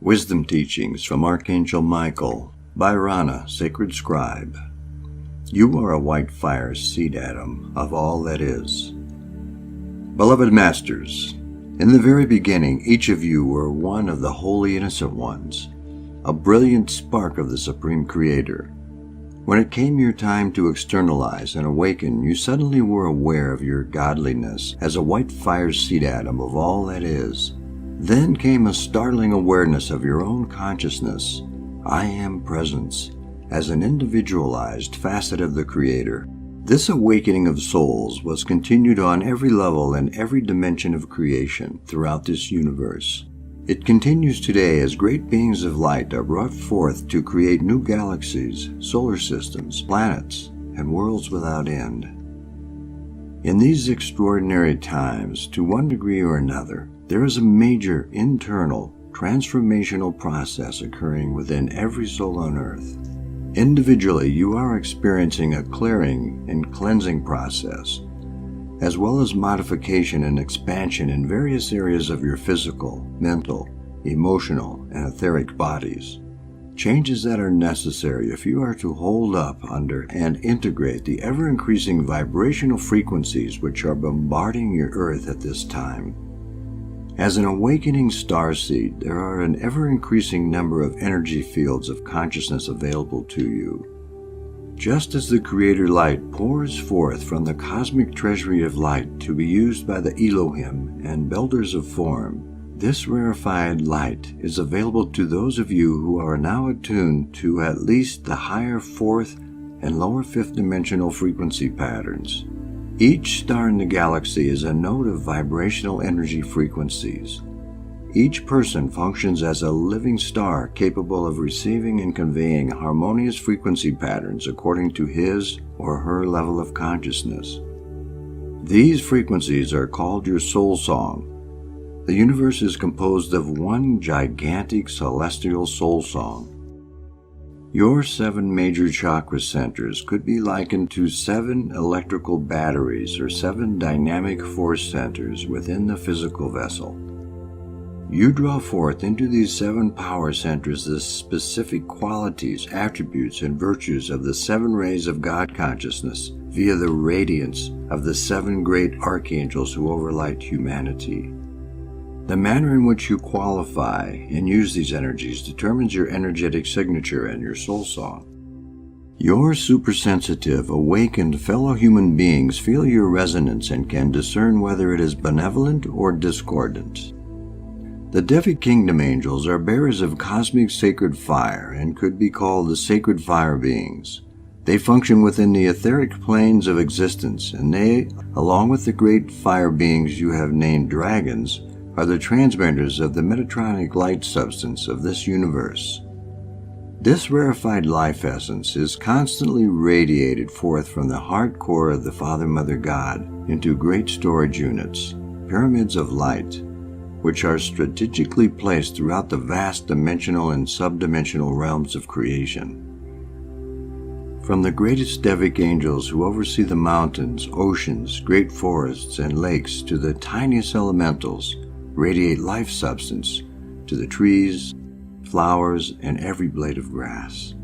Wisdom Teachings from Archangel Michael by Ronna, Sacred Scribe. You are a white fire seed atom of all that is. Beloved Masters, in the very beginning, each of you were one of the holy innocent ones, a brilliant spark of the Supreme Creator. When it came your time to externalize and awaken, you suddenly were aware of your godliness as a white fire seed atom of all that is. Then came a startling awareness of your own consciousness, I Am Presence, as an individualized facet of the Creator. This awakening of souls was continued on every level and every dimension of creation throughout this universe. It continues today as great beings of light are brought forth to create new galaxies, solar systems, planets, and worlds without end. In these extraordinary times, to one degree or another, there is a major internal transformational process occurring within every soul on Earth. Individually, you are experiencing a clearing and cleansing process, as well as modification and expansion in various areas of your physical, mental, emotional, and etheric bodies. Changes that are necessary if you are to hold up under and integrate the ever-increasing vibrational frequencies which are bombarding your Earth at this time. As an awakening starseed, there are an ever-increasing number of energy fields of consciousness available to you. Just as the Creator Light pours forth from the cosmic treasury of light to be used by the Elohim and builders of form, this rarefied light is available to those of you who are now attuned to at least the higher fourth and lower fifth dimensional frequency patterns. Each star in the galaxy is a node of vibrational energy frequencies. Each person functions as a living star capable of receiving and conveying harmonious frequency patterns according to his or her level of consciousness. These frequencies are called your soul song. The universe is composed of one gigantic celestial soul song. Your 7 major chakra centers could be likened to 7 electrical batteries or 7 dynamic force centers within the physical vessel. You draw forth into these 7 power centers the specific qualities, attributes, and virtues of the 7 rays of God consciousness via the radiance of the 7 great archangels who overlight humanity. The manner in which you qualify and use these energies determines your energetic signature and your soul song. Your supersensitive, awakened fellow human beings feel your resonance and can discern whether it is benevolent or discordant. The Devi Kingdom angels are bearers of cosmic sacred fire and could be called the sacred fire beings. They function within the etheric planes of existence, and they, along with the great fire beings you have named dragons, are the transmitters of the Metatronic light substance of this universe. This rarefied life essence is constantly radiated forth from the heart core of the Father Mother God into great storage units, pyramids of light, which are strategically placed throughout the vast dimensional and subdimensional realms of creation. From the greatest Devic angels who oversee the mountains, oceans, great forests, and lakes to the tiniest elementals, radiate life substance to the trees, flowers, and every blade of grass.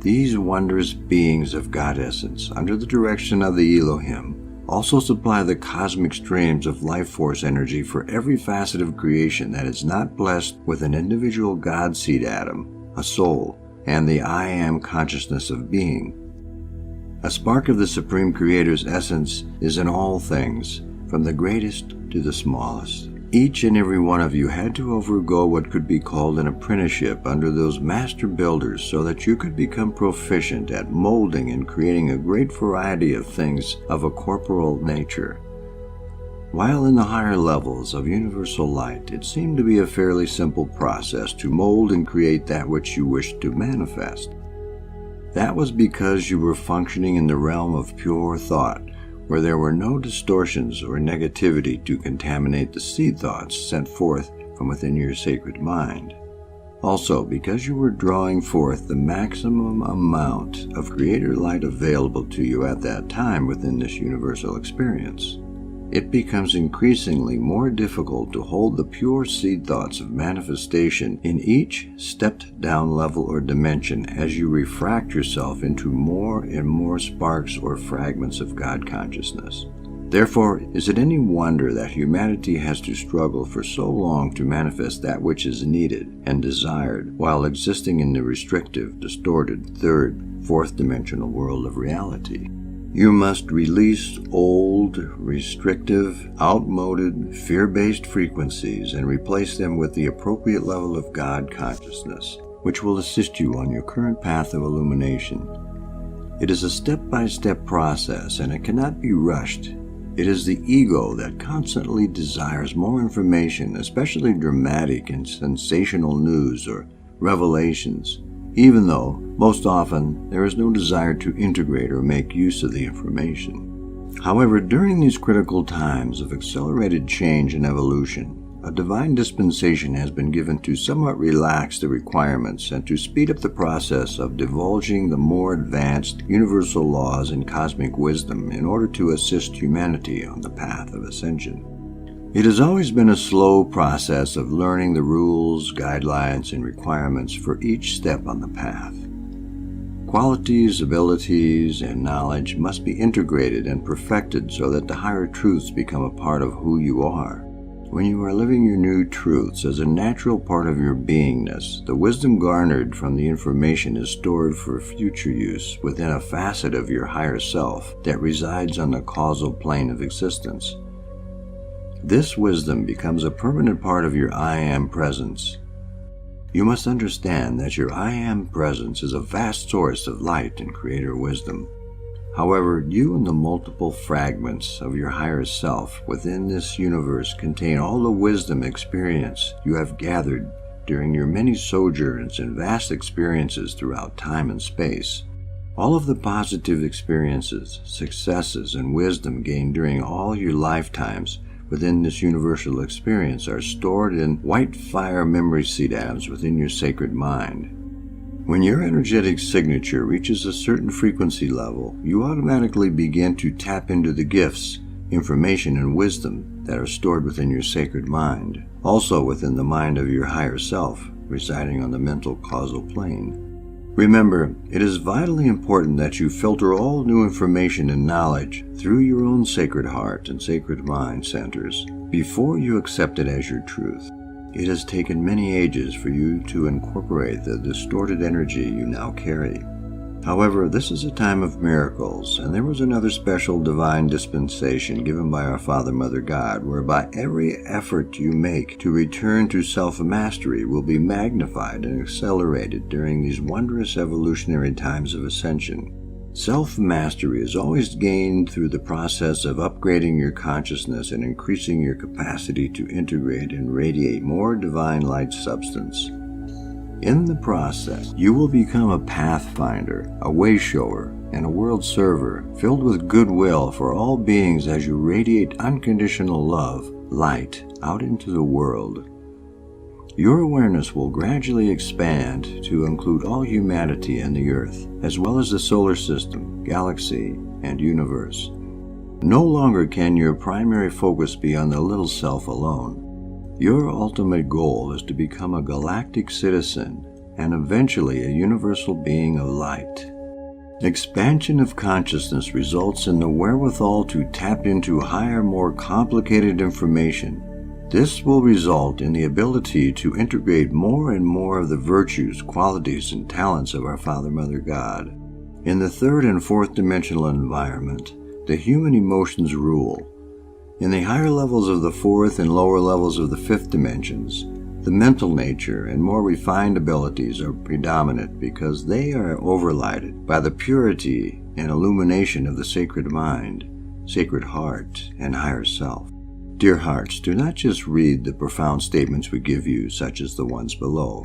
These wondrous beings of God essence, under the direction of the Elohim, also supply the cosmic streams of life force energy for every facet of creation that is not blessed with an individual God seed atom, a soul, and the I Am consciousness of being. A spark of the Supreme Creator's essence is in all things, from the greatest to the smallest. Each and every one of you had to undergo what could be called an apprenticeship under those master builders so that you could become proficient at molding and creating a great variety of things of a corporeal nature. While in the higher levels of universal light, it seemed to be a fairly simple process to mold and create that which you wished to manifest. That was because you were functioning in the realm of pure thought, where there were no distortions or negativity to contaminate the seed thoughts sent forth from within your sacred mind. Also, because you were drawing forth the maximum amount of Creator light available to you at that time within this universal experience. it becomes increasingly more difficult to hold the pure seed thoughts of manifestation in each stepped down level or dimension as you refract yourself into more and more sparks or fragments of God consciousness. Therefore, is it any wonder that humanity has to struggle for so long to manifest that which is needed and desired while existing in the restrictive, distorted, third, fourth dimensional world of reality? You must release old, restrictive, outmoded, fear-based frequencies and replace them with the appropriate level of God consciousness, which will assist you on your current path of illumination. It is a step-by-step process, and it cannot be rushed. It is the ego that constantly desires more information, especially dramatic and sensational news or revelations, even though most often there is no desire to integrate or make use of the information. However, during these critical times of accelerated change and evolution, a divine dispensation has been given to somewhat relax the requirements and to speed up the process of divulging the more advanced universal laws and cosmic wisdom in order to assist humanity on the path of ascension. It has always been a slow process of learning the rules, guidelines, and requirements for each step on the path. Qualities, abilities, and knowledge must be integrated and perfected so that the higher truths become a part of who you are. When you are living your new truths as a natural part of your beingness, the wisdom garnered from the information is stored for future use within a facet of your higher self that resides on the causal plane of existence. This wisdom becomes a permanent part of your I Am presence. You must understand that your I Am presence is a vast source of light and creator wisdom. However, you and the multiple fragments of your higher self within this universe contain all the wisdom experience you have gathered during your many sojourns and vast experiences throughout time and space. All of the positive experiences, successes, and wisdom gained during all your lifetimes within this universal experience are stored in white fire memory seed atoms within your sacred mind. When your energetic signature reaches a certain frequency level, you automatically begin to tap into the gifts, information, and wisdom that are stored within your sacred mind, also within the mind of your higher self, residing on the mental causal plane. Remember, it is vitally important that you filter all new information and knowledge through your own sacred heart and sacred mind centers before you accept it as your truth. It has taken many ages for you to incorporate the distorted energy you now carry. However, this is a time of miracles, and there was another special divine dispensation given by our Father, Mother, God, whereby every effort you make to return to self-mastery will be magnified and accelerated during these wondrous evolutionary times of ascension. Self-mastery is always gained through the process of upgrading your consciousness and increasing your capacity to integrate and radiate more divine light substance. In the process, you will become a pathfinder, a way-shower, and a world server filled with goodwill for all beings as you radiate unconditional love, light, out into the world. Your awareness will gradually expand to include all humanity and the Earth, as well as the solar system, galaxy, and universe. No longer can your primary focus be on the little self alone. Your ultimate goal is to become a galactic citizen and eventually a universal being of light. Expansion of consciousness results in the wherewithal to tap into higher, more complicated information. This will result in the ability to integrate more and more of the virtues, qualities, and talents of our Father, Mother, God. In the third and fourth dimensional environment, the human emotions rule. In the higher levels of the fourth and lower levels of the fifth dimensions, the mental nature and more refined abilities are predominant because they are overlighted by the purity and illumination of the sacred mind, sacred heart, and higher self. Dear hearts, do not just read the profound statements we give you, such as the ones below.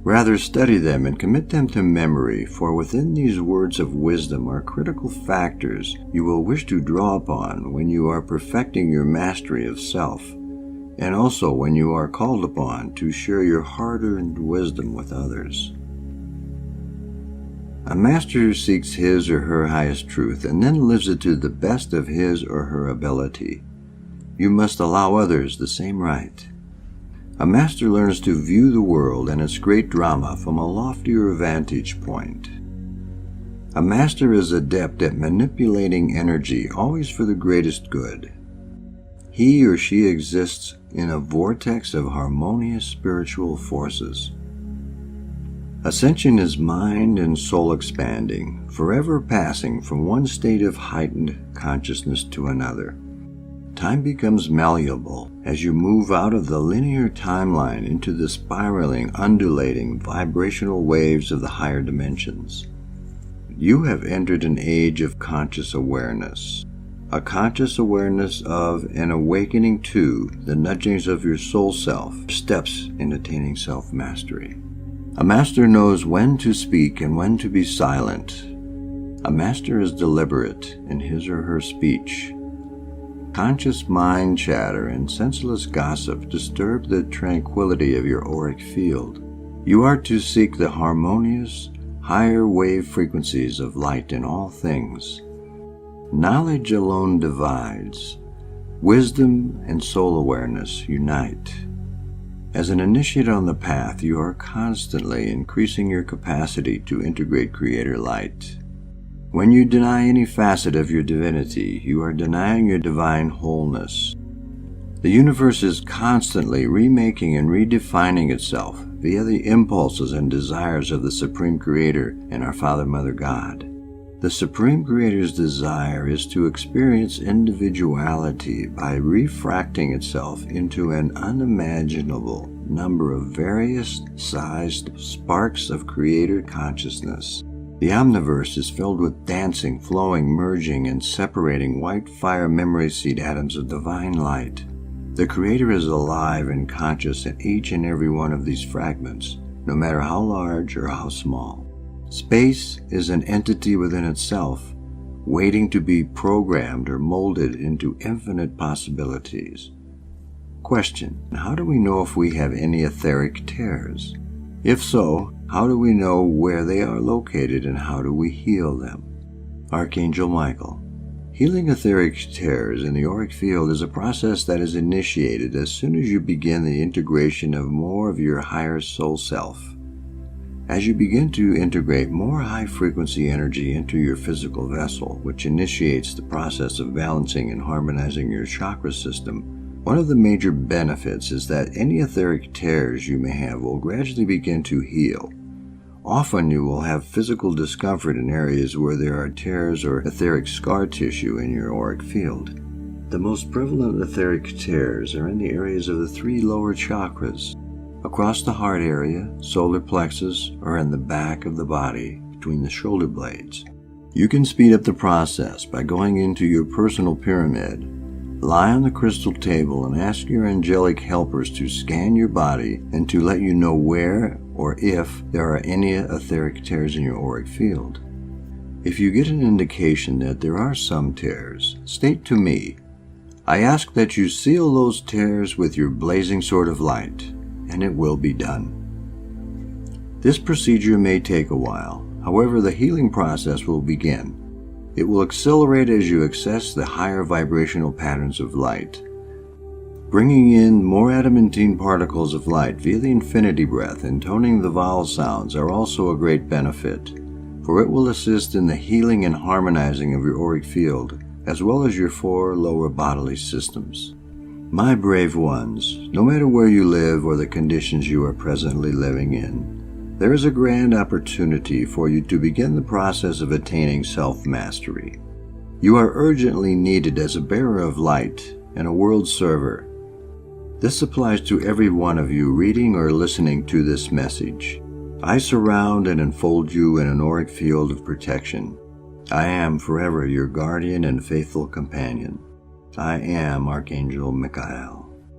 Rather, study them and commit them to memory, for within these words of wisdom are critical factors you will wish to draw upon when you are perfecting your mastery of self, and also when you are called upon to share your hard-earned wisdom with others. A master who seeks his or her highest truth and then lives it to the best of his or her ability. You must allow others the same right. A master learns to view the world and its great drama from a loftier vantage point. A master is adept at manipulating energy, always for the greatest good. He or she exists in a vortex of harmonious spiritual forces. Ascension is mind and soul expanding, forever passing from one state of heightened consciousness to another. Time becomes malleable as you move out of the linear timeline into the spiraling, undulating, vibrational waves of the higher dimensions. You have entered an age of conscious awareness, a conscious awareness of and awakening to the nudgings of your soul self, steps in attaining self-mastery. A master knows when to speak and when to be silent. A master is deliberate in his or her speech. Conscious mind chatter and senseless gossip disturb the tranquility of your auric field. You are to seek the harmonious, higher wave frequencies of light in all things. Knowledge alone divides. Wisdom and soul awareness unite. As an initiate on the path, you are constantly increasing your capacity to integrate Creator light. When you deny any facet of your divinity, you are denying your divine wholeness. The universe is constantly remaking and redefining itself via the impulses and desires of the Supreme Creator and our Father, Mother, God. The Supreme Creator's desire is to experience individuality by refracting itself into an unimaginable number of various sized sparks of Creator consciousness. The omniverse is filled with dancing, flowing, merging, and separating white fire memory seed atoms of divine light. The Creator is alive and conscious in each and every one of these fragments, no matter how large or how small. Space is an entity within itself, waiting to be programmed or molded into infinite possibilities. Question: how do we know if we have any etheric tears? If so, how do we know where they are located and how do we heal them? Archangel Michael. Healing etheric tears in the auric field is a process that is initiated as soon as you begin the integration of more of your higher soul self. As you begin to integrate more high-frequency energy into your physical vessel, which initiates the process of balancing and harmonizing your chakra system, one of the major benefits is that any etheric tears you may have will gradually begin to heal. Often you will have physical discomfort in areas where there are tears or etheric scar tissue in your auric field. The most prevalent etheric tears are in the areas of the 3 lower chakras, across the heart area, solar plexus, or in the back of the body between the shoulder blades. You can speed up the process by going into your personal pyramid. Lie on the crystal table and ask your angelic helpers to scan your body and to let you know where or if there are any etheric tears in your auric field. If you get an indication that there are some tears, state to me. I ask that you seal those tears with your blazing sword of light, and it will be done. This procedure may take a while. However, the healing process will begin. It will accelerate as you access the higher vibrational patterns of light. Bringing in more adamantine particles of light via the infinity breath and toning the vowel sounds are also a great benefit, for it will assist in the healing and harmonizing of your auric field, as well as your 4 lower bodily systems. My brave ones, no matter where you live or the conditions you are presently living in, there is a grand opportunity for you to begin the process of attaining self-mastery. You are urgently needed as a bearer of light and a world server. This applies to every one of you reading or listening to this message. I surround and enfold you in an auric field of protection. I am forever your guardian and faithful companion. I am Archangel Michael.